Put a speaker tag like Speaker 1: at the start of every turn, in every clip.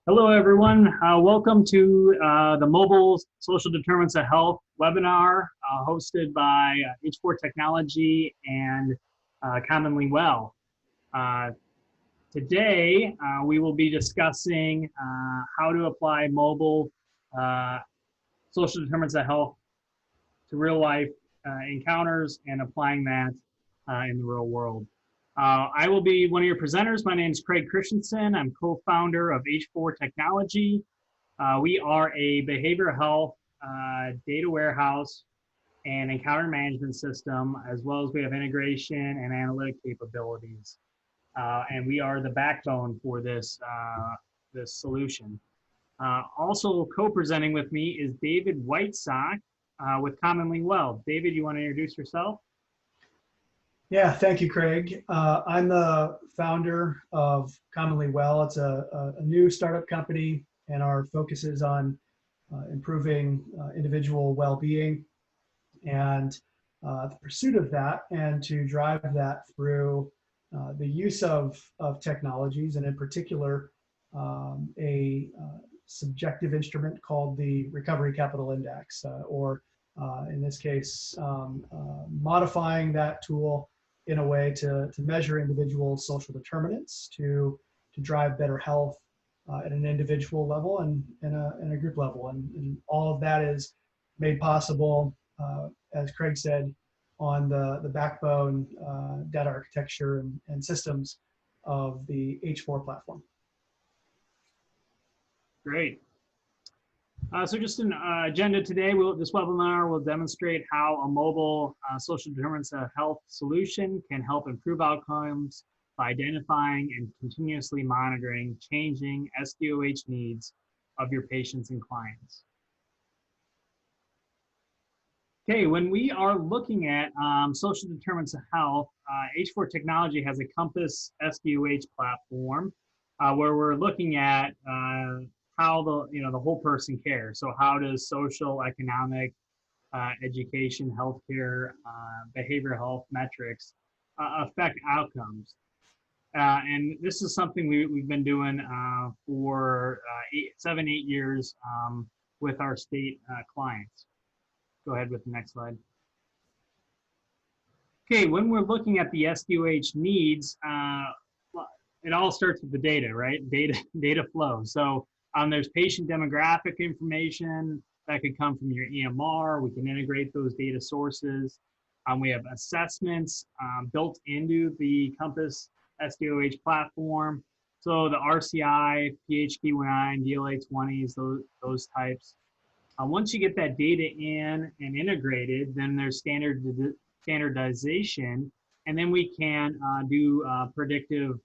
Speaker 1: Hello, everyone. Welcome to the Mobile Social Determinants of Health webinar hosted by H4 Technology and Commonly Well. Today, we will be discussing how to apply mobile social determinants of health to real life encounters and applying that in the real world. I will be one of your presenters. My name is Craig Christensen. I'm co-founder of H4 Technology. We are a behavioral health data warehouse and encounter management system, as well as we have integration and analytic capabilities. And we are the backbone for this solution. Also co-presenting with me is David Whitesock with Commonly Well. David, you want to introduce yourself?
Speaker 2: Yeah, thank you, Craig. I'm the founder of Commonly Well. It's a new startup company, and our focus is on improving individual well-being and the pursuit of that, and to drive that through the use of technologies, and in particular, a subjective instrument called the Recovery Capital Index, or in this case, modifying that tool in a way to measure individual social determinants to drive better health at an individual level and in a group level. And all of that is made possible, as Craig said, on the backbone data architecture and systems of the H4 platform.
Speaker 1: Great. So just an agenda today, this webinar will demonstrate how a mobile social determinants of health solution can help improve outcomes by identifying and continuously monitoring changing SDOH needs of your patients and clients. Okay, when we are looking at social determinants of health, H4 Technology has a Compass SDOH platform where we're looking at how the whole person cares. So how does social, economic, education, healthcare, behavioral health metrics affect outcomes? And this is something we've been doing for 7-8 years with our state clients. Go ahead with the next slide. Okay, when we're looking at the SDOH needs, it all starts with the data, right? Data flow. So there's patient demographic information that could come from your EMR. We can integrate those data sources. We have assessments built into the Compass SDOH platform. So the RCI, PHQ-9, DLA-20s, those types. Once you get that data in and integrated, then there's standardization, and then we can do predictive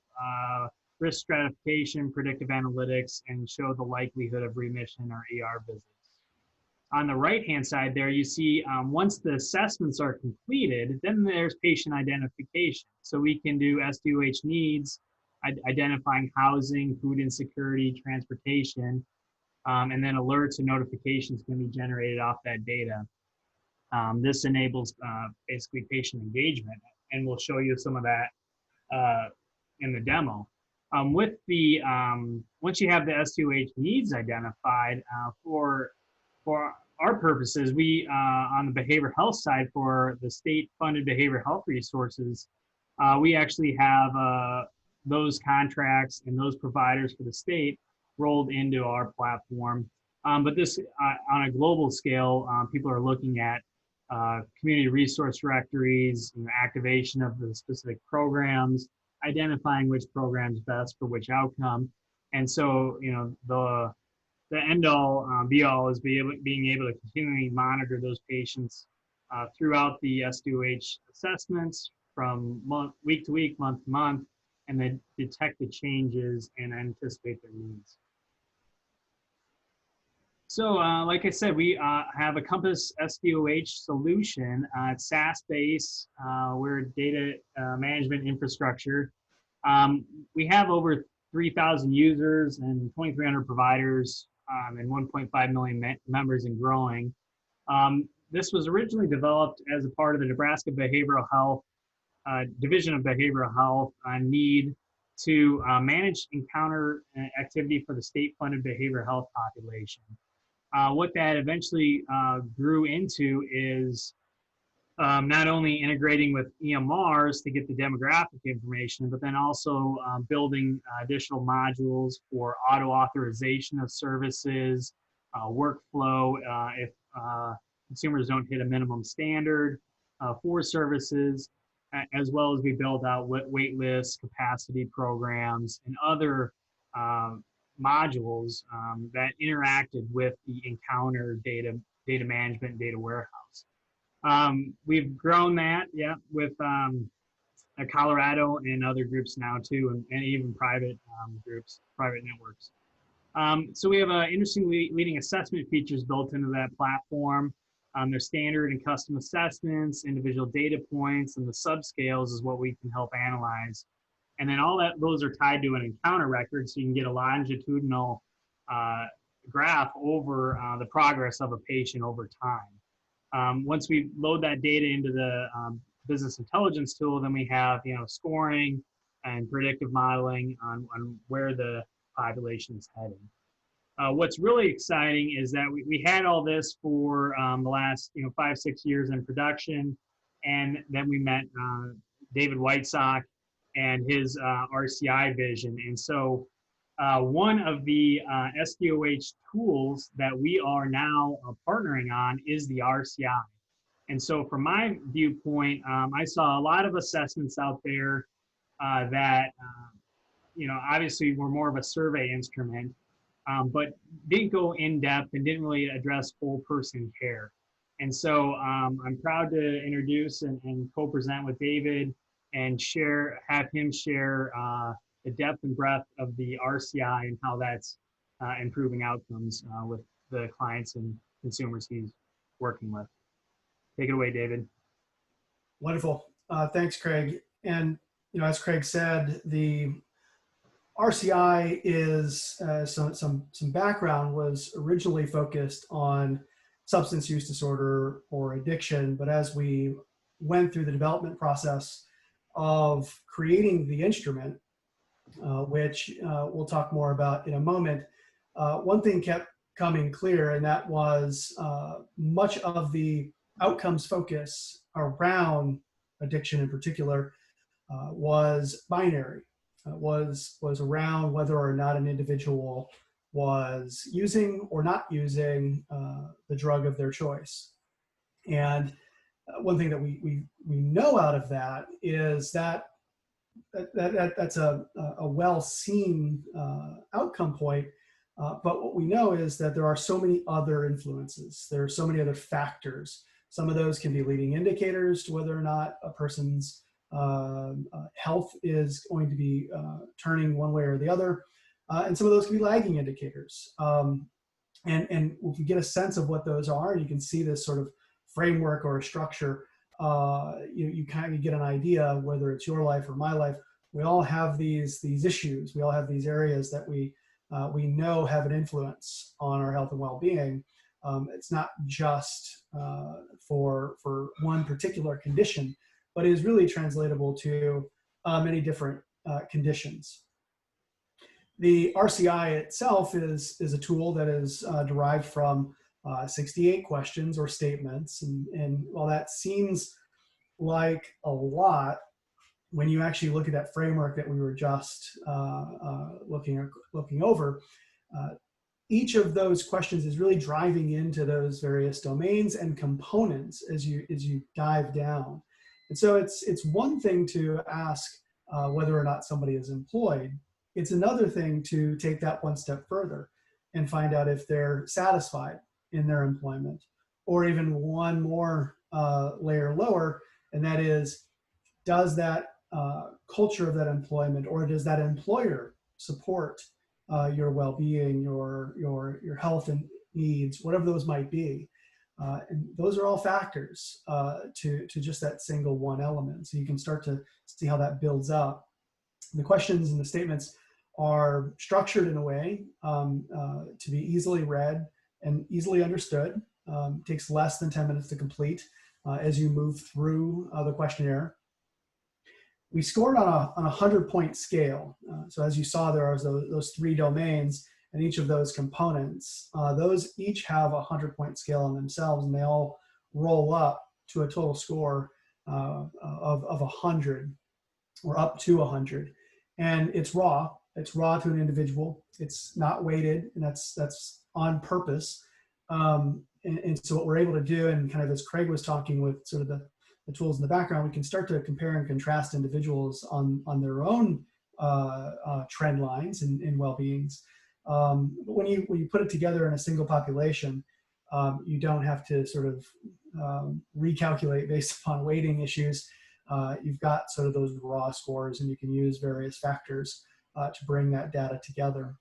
Speaker 1: risk stratification, predictive analytics, and show the likelihood of remission or ER visits. On the right-hand side there, you see once the assessments are completed, then there's patient identification. So we can do SDOH needs, identifying housing, food insecurity, transportation, and then alerts and notifications can be generated off that data. This enables basically patient engagement, and we'll show you some of that in the demo. With the once you have the SDOH needs identified, for our purposes, we on the behavioral health side for the state-funded behavioral health resources, we actually have those contracts and those providers for the state rolled into our platform. But this on a global scale, people are looking at community resource directories, activation of the specific programs, identifying which programs best for which outcome. And so, the end all be all is being able to continually monitor those patients throughout the SDOH assessments from week to week, month to month, and then detect the changes and anticipate their needs. So like I said, we have a Compass SDOH solution. It's SaaS-based. We're a data management infrastructure. We have over 3,000 users and 2,300 providers and 1.5 million members and growing. This was originally developed as a part of the Nebraska Behavioral Health Division of Behavioral Health need to manage encounter activity for the state-funded behavioral health population. What that eventually grew into is not only integrating with EMRs to get the demographic information, but then also building additional modules for auto authorization of services, workflow if consumers don't hit a minimum standard for services, as well as we build out wait lists, capacity programs, and other modules that interacted with the Encounter data management, data warehouse. We've grown that, yeah, with Colorado and other groups now too, and even private groups, private networks. So we have interesting leading assessment features built into that platform. There's standard and custom assessments, individual data points, and the subscales is what we can help analyze. And then all those are tied to an encounter record, so you can get a longitudinal graph over the progress of a patient over time. Once we load that data into the business intelligence tool, then we have scoring and predictive modeling on where the population is heading. What's really exciting is that we had all this for the last 5-6 years in production, and then we met David Whitesock and his RCI vision. And so one of the SDOH tools that we are now partnering on is the RCI. And so from my viewpoint, I saw a lot of assessments out there that, obviously were more of a survey instrument, but didn't go in depth and didn't really address whole person care. And so I'm proud to introduce and co-present with David and have him share the depth and breadth of the RCI and how that's improving outcomes with the clients and consumers he's working with. Take it away, David.
Speaker 2: Wonderful. Thanks, Craig. And, as Craig said, the RCI is some background, was originally focused on substance use disorder or addiction. But as we went through the development process of creating the instrument, which we'll talk more about in a moment, one thing kept coming clear, and that was much of the outcomes focus around addiction in particular was binary, was around whether or not an individual was using or not using the drug of their choice. And one thing that we know out of that is that's a well-seen outcome point. But what we know is that there are so many other influences. There are so many other factors. Some of those can be leading indicators to whether or not a person's health is going to be turning one way or the other. And some of those can be lagging indicators. And if you get a sense of what those are, you can see this sort of framework or a structure, you kind of get an idea of whether it's your life or my life. We all have these issues. We all have these areas that we know have an influence on our health and well-being. It's not just for one particular condition, but is really translatable to many different conditions. The RCI itself is a tool that is derived from 68 questions or statements. And while that seems like a lot, when you actually look at that framework that we were just looking over, each of those questions is really driving into those various domains and components as you dive down. And so it's one thing to ask whether or not somebody is employed. It's another thing to take that one step further and find out if they're satisfied in their employment, or even one more layer lower, and that is, does that culture of that employment, or does that employer support your well-being, your health and needs, whatever those might be. And those are all factors to just that single one element. So you can start to see how that builds up. The questions and the statements are structured in a way to be easily read and easily understood. Takes less than 10 minutes to complete as you move through the questionnaire. we scored on a 100-point scale. So as you saw, there are those 3 domains, and each of those components, those each have a 100-point scale on themselves, and they all roll up to a total score of 100 or up to 100. And it's raw. It's raw to an individual. It's not weighted, and that's on purpose. And so what we're able to do, and kind of as Craig was talking with sort of the tools in the background, we can start to compare and contrast individuals on their own trend lines and well-beings. But when you put it together in a single population, you don't have to sort of recalculate based upon weighting issues. You've got sort of those raw scores, and you can use various factors to bring that data together.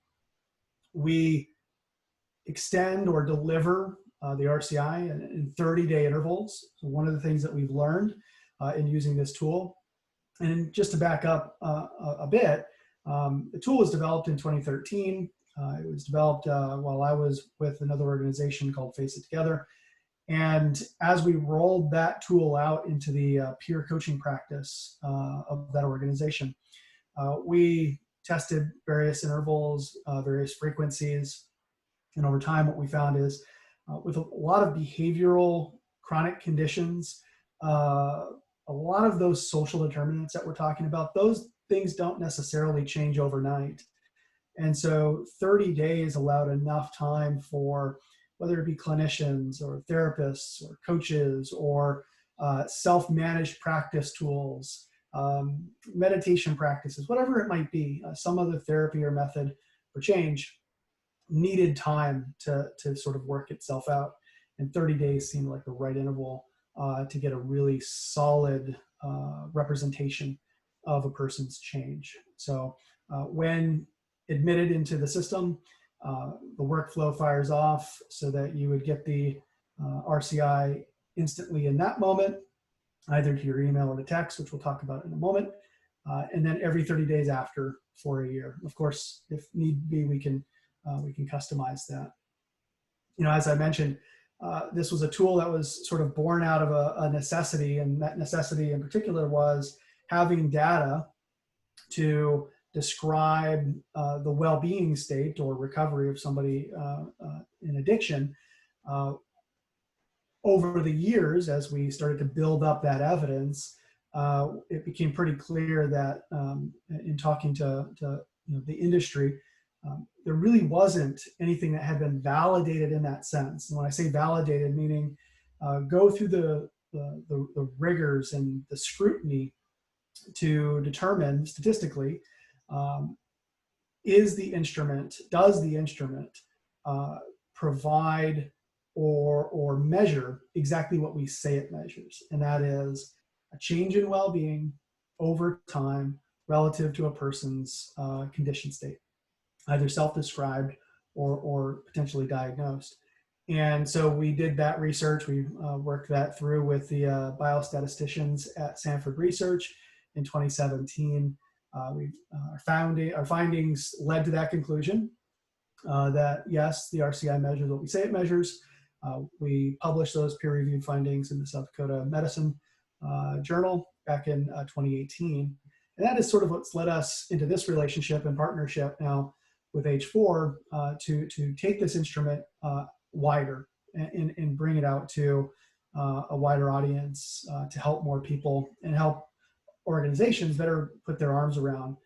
Speaker 2: We extend or deliver the RCI in 30-day intervals. So one of the things that we've learned in using this tool, and just to back up a bit, the tool was developed in 2013. It was developed while I was with another organization called Face It Together. And as we rolled that tool out into the peer coaching practice of that organization, we tested various intervals, various frequencies. And over time, what we found is with a lot of behavioral chronic conditions, a lot of those social determinants that we're talking about, those things don't necessarily change overnight. And so 30 days allowed enough time for whether it be clinicians or therapists or coaches or self-managed practice tools, meditation practices, whatever it might be, some other therapy or method for change needed time to sort of work itself out. And 30 days seemed like the right interval to get a really solid representation of a person's change. So when admitted into the system, the workflow fires off so that you would get the RCI instantly in that moment, either to your email or to text, which we'll talk about in a moment, and then every 30 days after for a year. Of course, if need be, we can customize that. You know, as I mentioned, this was a tool that was sort of born out of a necessity, and that necessity in particular was having data to describe the well-being state or recovery of somebody in addiction. Over the years, as we started to build up that evidence, it became pretty clear that in talking to the industry, there really wasn't anything that had been validated in that sense. And when I say validated, meaning go through the rigors and the scrutiny to determine statistically, does the instrument provide or measure exactly what we say it measures, and that is a change in well-being over time relative to a person's condition state, either self-described or potentially diagnosed. And so we did that research. We worked that through with the biostatisticians at Sanford Research in 2017. Our findings led to that conclusion that yes, the RCI measures what we say it measures. We published those peer-reviewed findings in the South Dakota Medicine Journal back in 2018. And that is sort of what's led us into this relationship and partnership now with H4 to take this instrument wider and bring it out to a wider audience to help more people and help organizations better put their arms around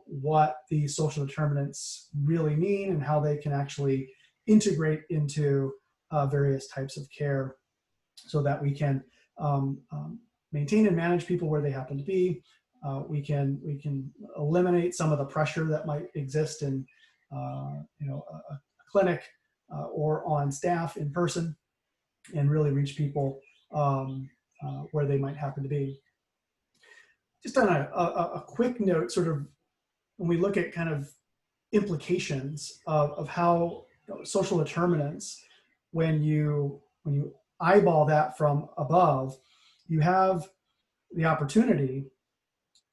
Speaker 2: what these social determinants really mean and how they can actually integrate into various types of care so that we can maintain and manage people where they happen to be. We can eliminate some of the pressure that might exist in a clinic or on staff in person, and really reach people where they might happen to be. Just on a quick note, sort of when we look at kind of implications of how social determinants, when you eyeball that from above, you have the opportunity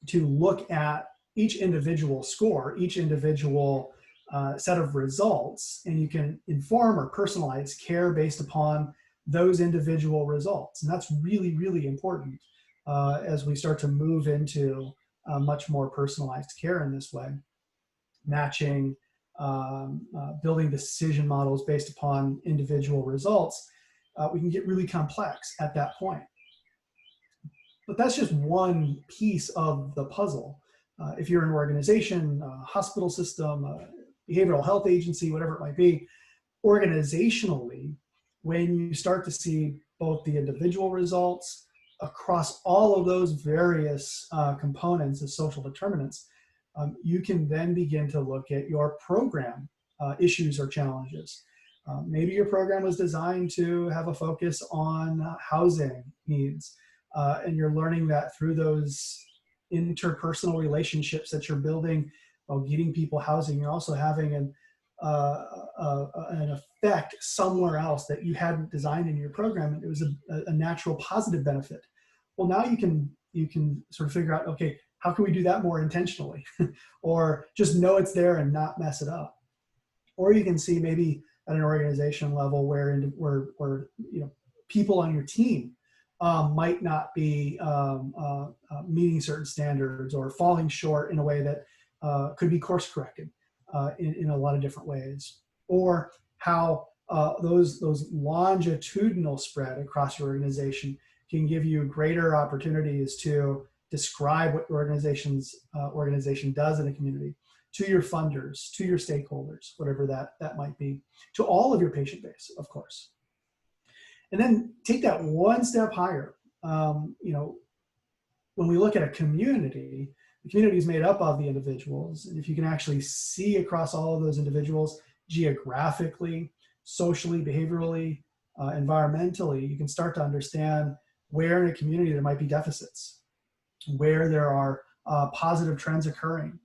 Speaker 2: to look at each individual score, each individual set of results, and you can inform or personalize care based upon those individual results. And that's really, really important. as we start to move into much more personalized care in this way, matching, building decision models based upon individual results. We can get really complex at that point. But that's just one piece of the puzzle. If you're an organization, a hospital system, a behavioral health agency, whatever it might be, organizationally, when you start to see both the individual results across all of those various components of social determinants, you can then begin to look at your program issues or challenges. Maybe your program was designed to have a focus on housing needs, and you're learning that through those interpersonal relationships that you're building while getting people housing. You're also having an effect somewhere else that you hadn't designed in your program, and it was a natural positive benefit. Well, now you can sort of figure out, okay, how can we do that more intentionally, or just know it's there and not mess it up. Or you can see maybe at an organization level where you know, people on your team might not be meeting certain standards or falling short in a way that could be course corrected in a lot of different ways, or how those longitudinal spread across your organization can give you greater opportunities to describe what your organization does in a community to your funders, to your stakeholders, whatever that might be, to all of your patient base, of course. And then take that one step higher. You know, when we look at a community, the community is made up of the individuals. And if you can actually see across all of those individuals geographically, socially, behaviorally, environmentally, you can start to understand where in a community there might be deficits, where there are positive trends occurring,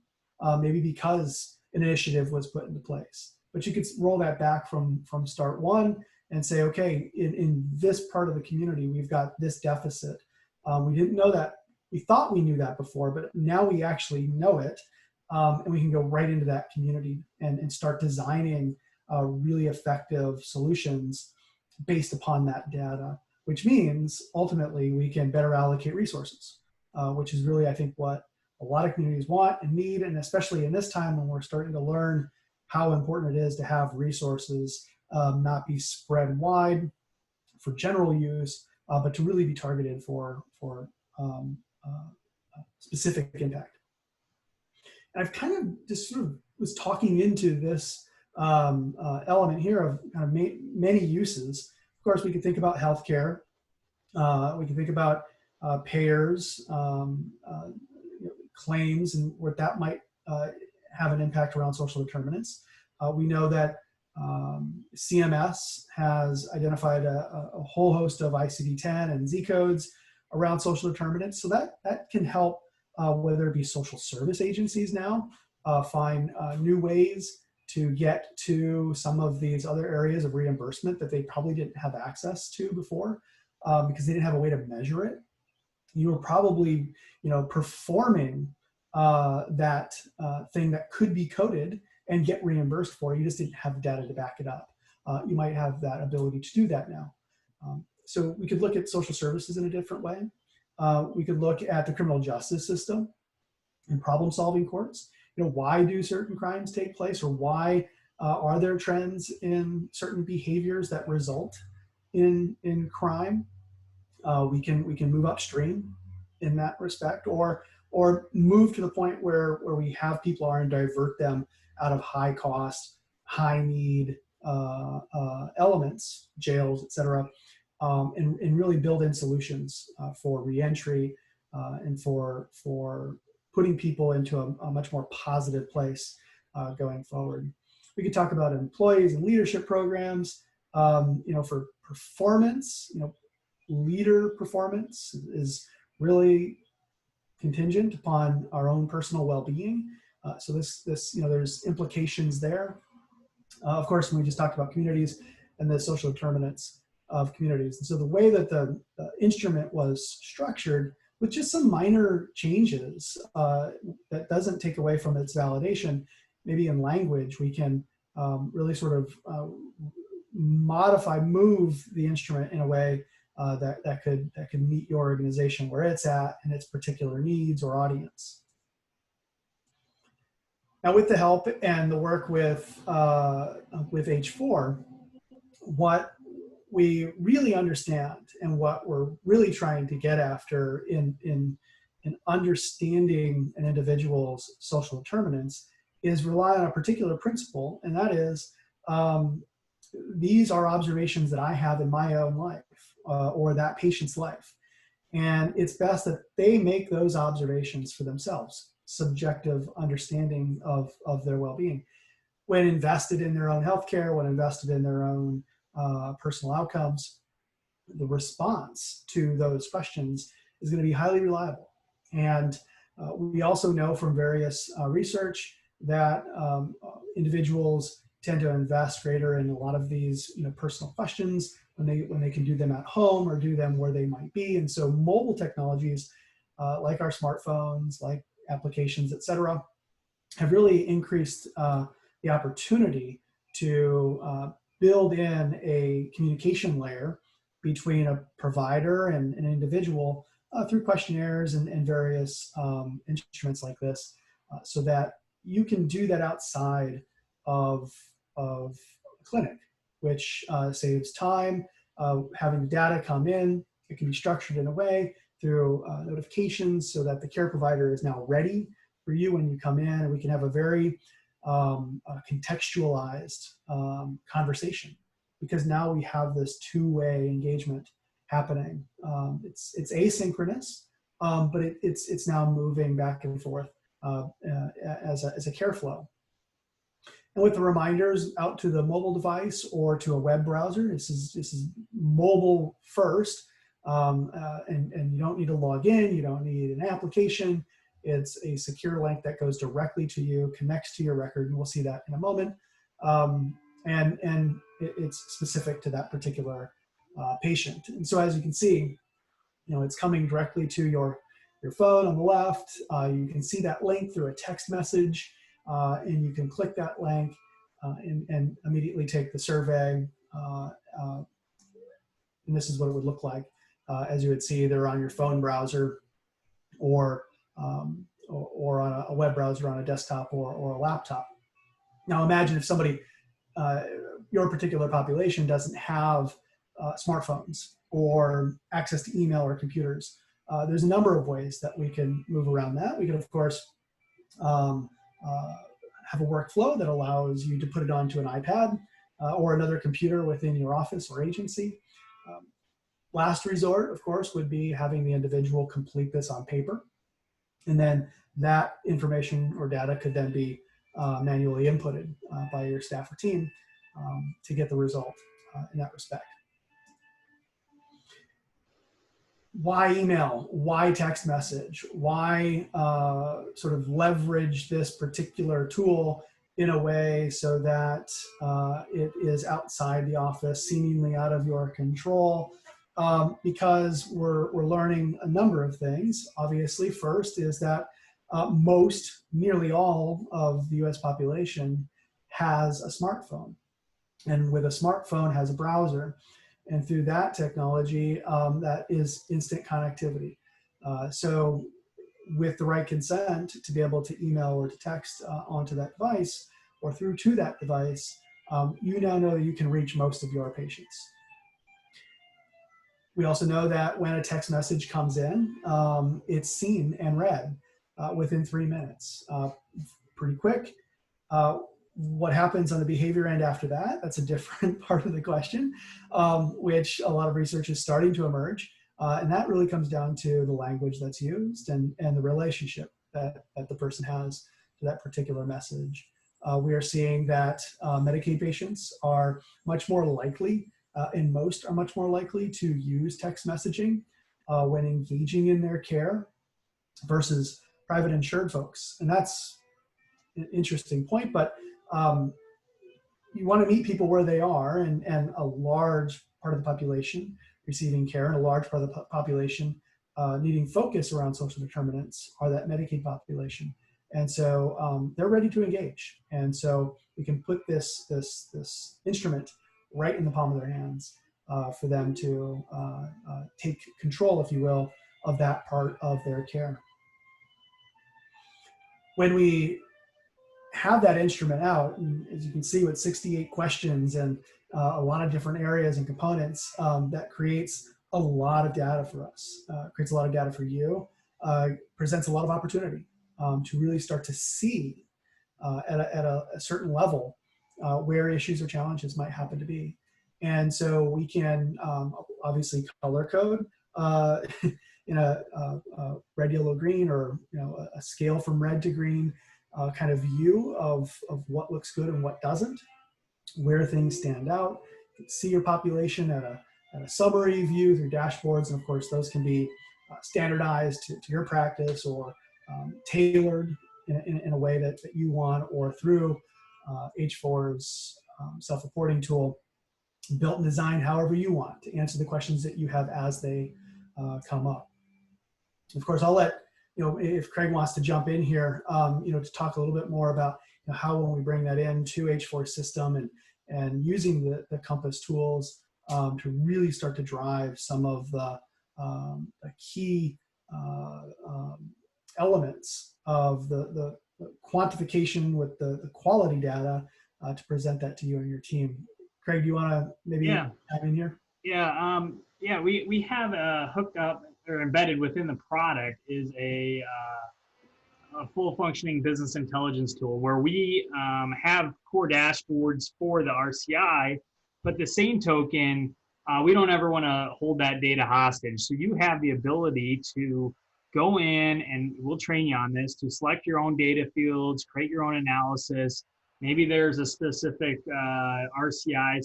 Speaker 2: maybe because an initiative was put into place. But you could roll that back from start one and say, okay, in this part of the community, we've got this deficit. We didn't know that. We thought we knew that before, but now we actually know it. And we can go right into that community and start designing really effective solutions based upon that data, which means ultimately we can better allocate resources, which is really, I think, what a lot of communities want and need, and especially in this time when we're starting to learn how important it is to have resources not be spread wide for general use, but to really be targeted for specific impact. And I've kind of just sort of was talking into this element here of kind of many uses. Of course, we could think about healthcare. We can think about payers, claims, and what that might have an impact around social determinants. We know that CMS has identified a whole host of ICD-10 and Z codes around social determinants. So that can help, whether it be social service agencies now, find new ways to get to some of these other areas of reimbursement that they probably didn't have access to before because they didn't have a way to measure it. You were probably, performing that thing that could be coded and get reimbursed for. You just didn't have the data to back it up. You might have that ability to do that now. So we could look at social services in a different way. We could look at the criminal justice system and problem-solving courts. Why do certain crimes take place, or why are there trends in certain behaviors that result in crime? We can move upstream in that respect, or move to the point where we have people and divert them out of high cost, high need elements, jails, et cetera, and really build in solutions for reentry and for putting people into a much more positive place going forward. We could talk about employees and leadership programs, for performance. Leader performance is really contingent upon our own personal well-being. So there's implications there. Of course, we just talked about communities and the social determinants of communities. And so the way that the instrument was structured, with just some minor changes that doesn't take away from its validation, maybe in language, we can really sort of move the instrument in a way that could meet your organization where it's at and its particular needs or audience. Now, with the help and the work with H4, what we really understand and what we're really trying to get after in understanding an individual's social determinants is rely on a particular principle, and that is these are observations that I have in my own life or that patient's life. And it's best that they make those observations for themselves, subjective understanding of their well-being. When invested in their own healthcare, when invested in their own personal outcomes, the response to those questions is going to be highly reliable. And we also know from various research that individuals tend to invest greater in a lot of these personal questions when they can do them at home or do them where they might be. And so mobile technologies like our smartphones, like applications, et cetera, have really increased the opportunity to build in a communication layer between a provider and an individual through questionnaires and various instruments like this, so that you can do that outside of clinic, which saves time, having the data come in. It can be structured in a way through notifications so that the care provider is now ready for you when you come in, and we can have a very contextualized conversation, because now we have this two-way engagement happening. It's asynchronous, but it's now moving back and forth as a care flow. And with the reminders out to the mobile device or to a web browser, this is mobile first, and you don't need to log in, you don't need an application. It's a secure link that goes directly to you, connects to your record, and we'll see that in a moment. And it's specific to that particular patient. And so as you can see, it's coming directly to your phone on the left. You can see that link through a text message, and you can click that link and immediately take the survey. And this is what it would look like, as you would see either on your phone browser or on a web browser on a desktop or a laptop. Now imagine if somebody, your particular population doesn't have smartphones or access to email or computers. There's a number of ways that we can move around that. We can, of course, have a workflow that allows you to put it onto an iPad or another computer within your office or agency. Last resort, of course, would be having the individual complete this on paper. And then that information or data could then be manually inputted by your staff or team to get the result in that respect. Why email? Why text message? Why sort of leverage this particular tool in a way so that it is outside the office, seemingly out of your control? Because we're learning a number of things. Obviously, first is that nearly all of the US population has a smartphone. And with a smartphone has a browser. And through that technology, that is instant connectivity. So with the right consent to be able to email or to text onto that device or through to that device, you now know that you can reach most of your patients. We also know that when a text message comes in, it's seen and read within 3 minutes. Pretty quick. What happens on the behavior end after that? That's a different part of the question, which a lot of research is starting to emerge. And that really comes down to the language that's used and the relationship that the person has to that particular message. We are seeing that Medicaid patients are much more likely, and most are much more likely to use text messaging when engaging in their care versus private insured folks. And that's an interesting point, but you want to meet people where they are, and a large part of the population receiving care and a large part of the population needing focus around social determinants are that Medicaid population. And so they're ready to engage. And so we can put this instrument right in the palm of their hands for them to take control, if you will, of that part of their care. When we have that instrument out, and as you can see with 68 questions and a lot of different areas and components, that creates a lot of data for us, creates a lot of data for you, presents a lot of opportunity to really start to see at a certain level where issues or challenges might happen to be. And so we can obviously color code in a red, yellow, green, or a scale from red to green kind of view of what looks good and what doesn't, where things stand out. You can see your population at a summary view through dashboards, and of course those can be standardized to your practice or tailored in a way that you want, or through H4's self-reporting tool, built and designed however you want to answer the questions that you have as they come up. Of course, I'll let if Craig wants to jump in here, to talk a little bit more about how, when we bring that into H4 system and using the Compass tools to really start to drive some of the key elements of the quantification with the quality data to present that to you and your team. Craig, do you want to maybe add in here?
Speaker 1: Yeah, we have hooked up or embedded within the product is a full functioning business intelligence tool where we have core dashboards for the RCI, but the same token, we don't ever want to hold that data hostage. So you have the ability to go in, and we'll train you on this, to select your own data fields, create your own analysis. Maybe there's a specific RCI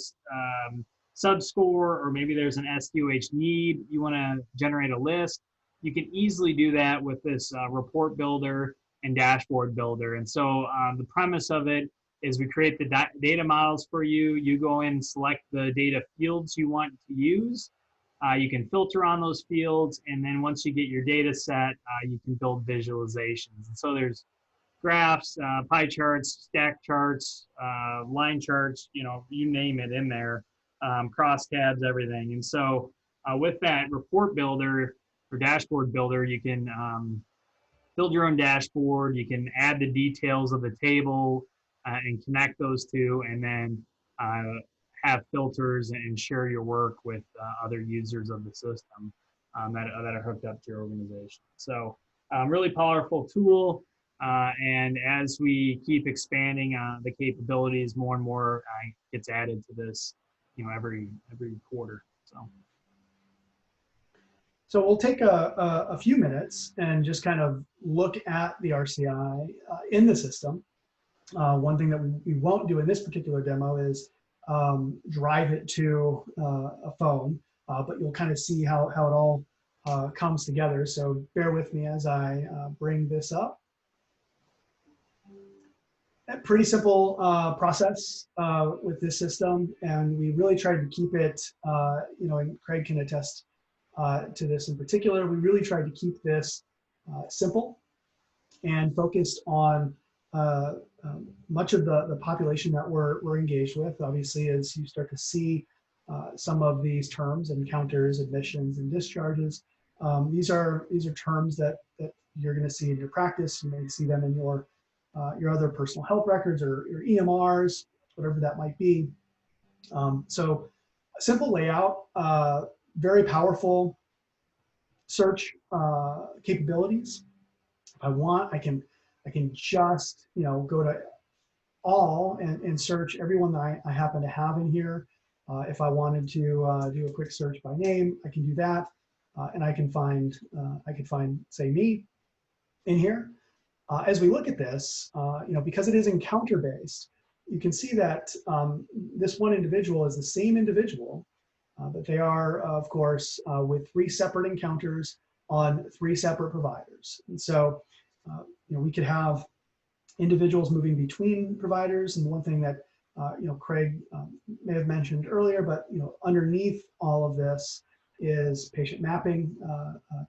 Speaker 1: subscore, or maybe there's an SDOH need. You want to generate a list. You can easily do that with this report builder and dashboard builder. And so the premise of it is we create the data models for you. You go in and select the data fields you want to use. You can filter on those fields. And then once you get your data set, you can build visualizations. And so there's graphs, pie charts, stack charts, line charts, you name it in there, crosstabs, everything. And so with that report builder or dashboard builder, you can build your own dashboard. You can add the details of the table and connect those two, and then have filters and share your work with other users of the system that are hooked up to your organization. So really powerful tool. And as we keep expanding the capabilities, more and more gets added to this, every quarter.
Speaker 2: So we'll take a few minutes and just kind of look at the RCI in the system. One thing that we won't do in this particular demo is drive it to a phone, but you'll kind of see how it all comes together. So bear with me as I bring this up. A pretty simple process with this system, and we really tried to keep it, and Craig can attest to this in particular. We really tried to keep this simple and focused on much of the population that we're engaged with. Obviously, as you start to see some of these terms, encounters, admissions, and discharges, these are terms that you're going to see in your practice. You may see them in your other personal health records or your EMRs, whatever that might be. So a simple layout, very powerful search capabilities. If I want, I can just go to all and search everyone that I happen to have in here. If I wanted to do a quick search by name, I can do that, and I can find say me in here. As we look at this, because it is encounter based, you can see that this one individual is the same individual, but they are, of course, with 3 separate encounters on 3 separate providers. And so, we could have individuals moving between providers. And one thing that, Craig may have mentioned earlier, but, underneath all of this is patient mapping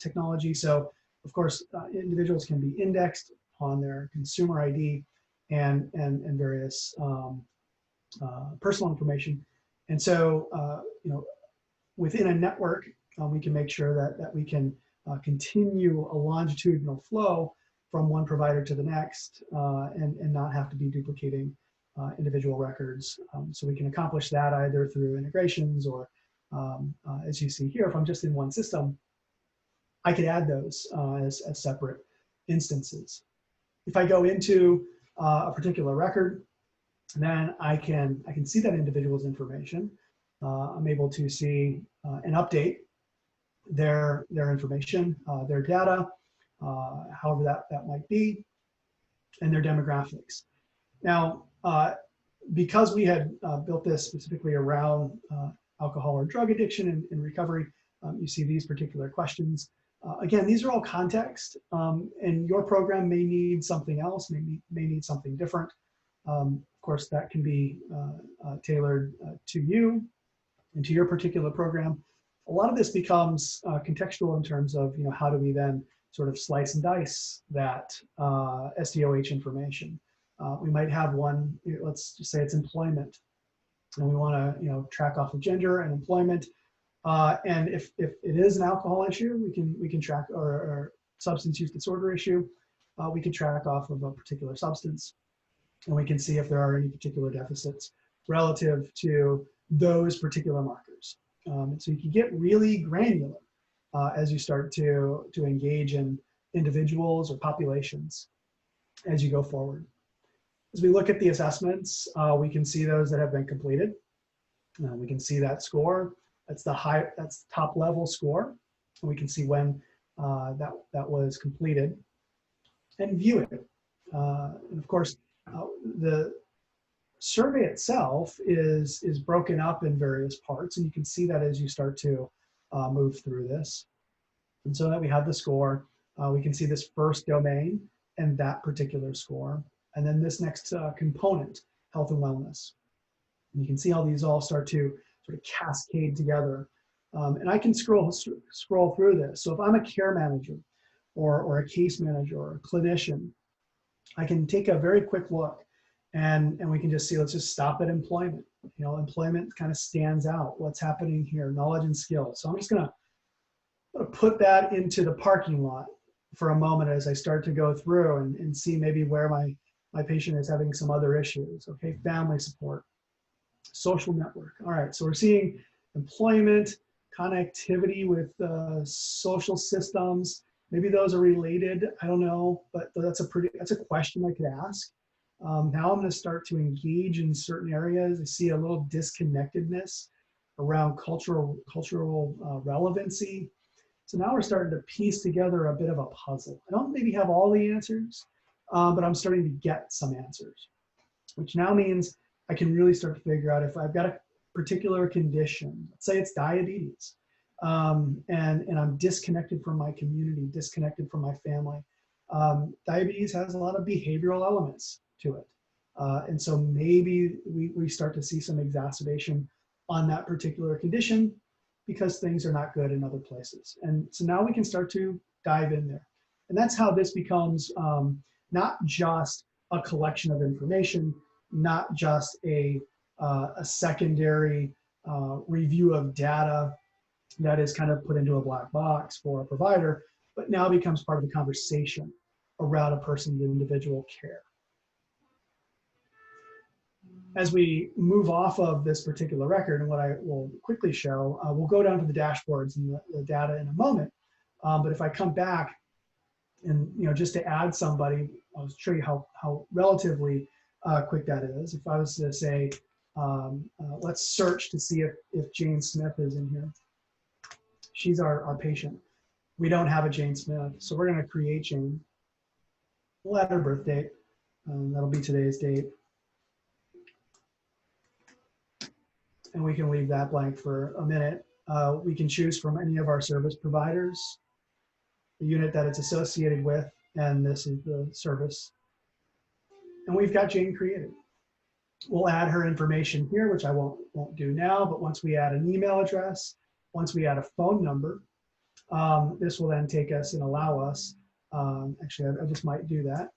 Speaker 2: technology. So, of course, individuals can be indexed on their consumer ID and various personal information. And so, within a network, we can make sure that we can continue a longitudinal flow from one provider to the next and not have to be duplicating individual records. So we can accomplish that either through integrations or, as you see here, if I'm just in one system, I could add those as separate instances. If I go into a particular record, then I can see that individual's information. I'm able to see and update their information, their data, however that might be, and their demographics. Now, because we had built this specifically around alcohol or drug addiction and recovery, you see these particular questions. Again, these are all context, and your program may need something else, may need something different. Of course, that can be tailored to you and to your particular program. A lot of this becomes contextual in terms of, how do we then sort of slice and dice that SDOH information. We might have one, let's just say it's employment, and we want to, track off of gender and employment. And if it is an alcohol issue, we can track, or substance use disorder issue, we can track off of a particular substance, and we can see if there are any particular deficits relative to those particular markers. And so you can get really granular as you start to engage in individuals or populations as you go forward. As we look at the assessments, we can see those that have been completed. We can see that score. That's the top level score. And we can see when that was completed and view it. And of course, the survey itself is broken up in various parts, and you can see that as you start to move through this. And so that we have the score, we can see this first domain and that particular score, and then this next component, health and wellness. And you can see how these all start to sort of cascade together. And I can scroll through this. So if I'm a care manager or a case manager or a clinician, I can take a very quick look and we can just see, let's just stop at employment. Employment kind of stands out. What's happening here? Knowledge and skills. So I'm just gonna put that into the parking lot for a moment as I start to go through and see maybe where my patient is having some other issues. Okay, family support, social network. All right, so we're seeing employment, connectivity with social systems. Maybe those are related, I don't know, but that's a question I could ask. Now I'm gonna start to engage in certain areas. I see a little disconnectedness around cultural relevancy. So now we're starting to piece together a bit of a puzzle. I don't maybe have all the answers, but I'm starting to get some answers, which now means I can really start to figure out if I've got a particular condition, let's say it's diabetes, and I'm disconnected from my community, disconnected from my family. Diabetes has a lot of behavioral elements to it. And so maybe we start to see some exacerbation on that particular condition because things are not good in other places. And so now we can start to dive in there. And that's how this becomes not just a collection of information, not just a secondary review of data that is kind of put into a black box for a provider, but now becomes part of the conversation around a person's individual care. As we move off of this particular record, and what I will quickly show, we'll go down to the dashboards and the data in a moment. But if I come back and just to add somebody, I'll show you how relatively quick that is. If I was to say, let's search to see if Jane Smith is in here. She's our patient. We don't have a Jane Smith, so we're going to create Jane. We'll add her birth date. That'll be today's date. And we can leave that blank for a minute. We can choose from any of our service providers, the unit that it's associated with, and this is the service. And we've got Jane created. We'll add her information here, which I won't do now, but once we add an email address, once we add a phone number, this will then take us and allow us, actually I just might do that.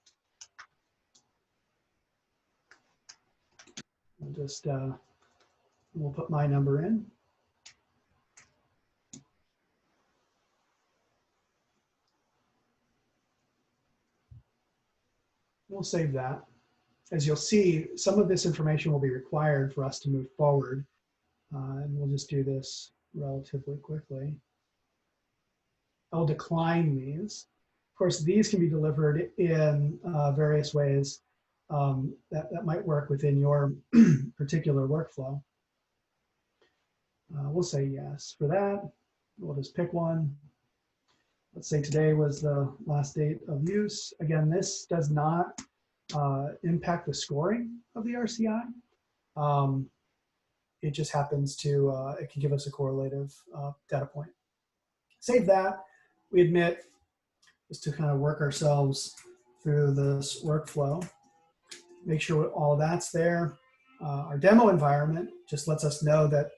Speaker 2: I'll just, we'll put my number in. we'll save that. As you'll see, some of this information will be required for us to move forward. And we'll just do this relatively quickly. I'll decline these. Of course, these can be delivered in various ways that might work within your particular workflow. We'll say yes for that. We'll just pick one. Let's say today was the last date of use. Again, this does not impact the scoring of the RCI. It just happens to, it can give us a correlative data point. Save that. We admit just to kind of work ourselves through this workflow. Make sure all that's there. Our demo environment just lets us know that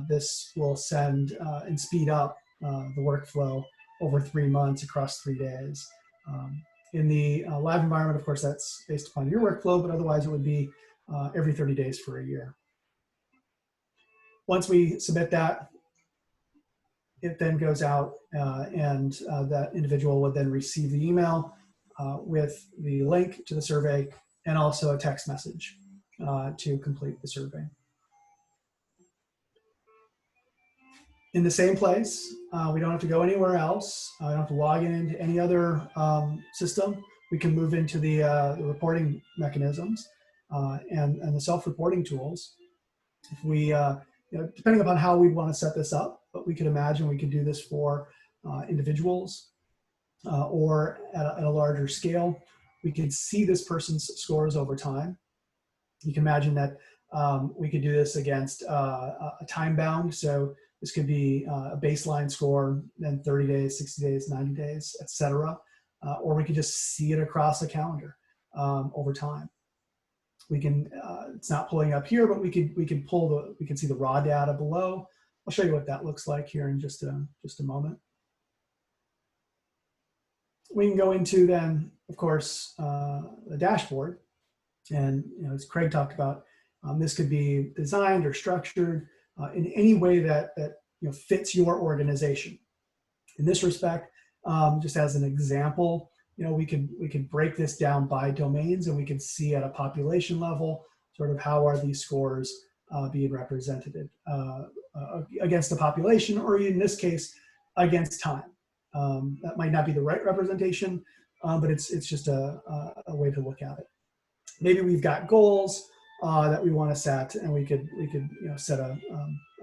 Speaker 2: this will send and speed up the workflow over 3 months across 3 days. In the live environment, of course, that's based upon your workflow, but otherwise it would be every 30 days for a year. Once we submit that, it then goes out and that individual would then receive the email with the link to the survey and also a text message to complete the survey. In the same place, we don't have to go anywhere else. I don't have to log in into any other system. We can move into the reporting mechanisms and the self-reporting tools. If we, depending upon how we want to set this up, but we could imagine we could do this for individuals or at a larger scale. We could see this person's scores over time. You can imagine that we could do this against a time bound. So this could be a baseline score, then 30 days, 60 days, 90 days, et cetera. Or we could just see it across a calendar over time. We can, it's not pulling up here, but we can pull we can see the raw data below. I'll show you what that looks like here in just a moment. We can go into then, of course, the dashboard. And as Craig talked about, this could be designed or structured in any way that fits your organization. In this respect, just as an example, we could break this down by domains, and we can see at a population level sort of how are these scores being represented against the population, or in this case, against time. That might not be the right representation, but it's just a way to look at it. Maybe we've got goals that we want to set, and we could set a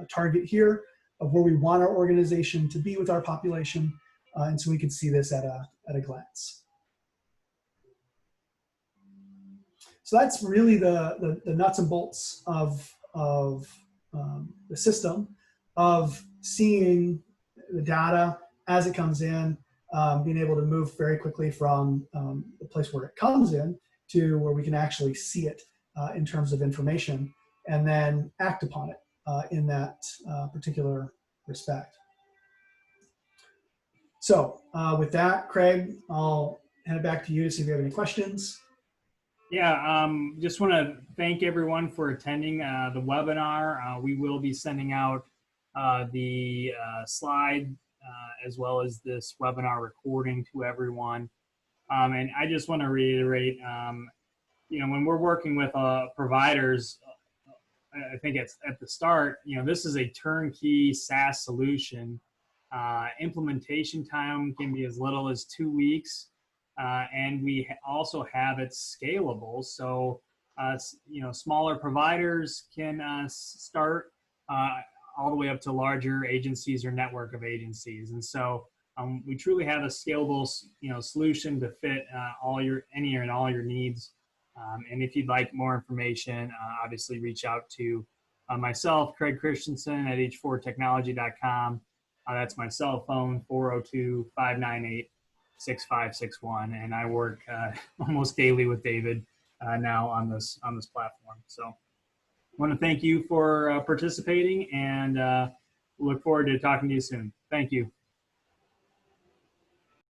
Speaker 2: target here of where we want our organization to be with our population, and so we can see this at a glance. So that's really the nuts and bolts of the system, of seeing the data as it comes in, being able to move very quickly from the place where it comes in to where we can actually see it in terms of information, and then act upon it in that particular respect. So with that, Craig, I'll hand it back to you to see if you have any questions.
Speaker 1: Yeah, just want to thank everyone for attending the webinar. We will be sending out the slide as well as this webinar recording to everyone. And I just want to reiterate, when we're working with providers, I think it's at the start, this is a turnkey SaaS solution. Implementation time can be as little as 2 weeks. And we also have it scalable. So, smaller providers can start all the way up to larger agencies or network of agencies. And so we truly have a scalable, solution to fit any and all your needs. And if you'd like more information, obviously reach out to myself, Craig Christensen at h4technology.com. That's my cell phone, 402-598-6561, and I work almost daily with David now on this platform. So I want to thank you for participating, and look forward to talking to you soon. Thank you.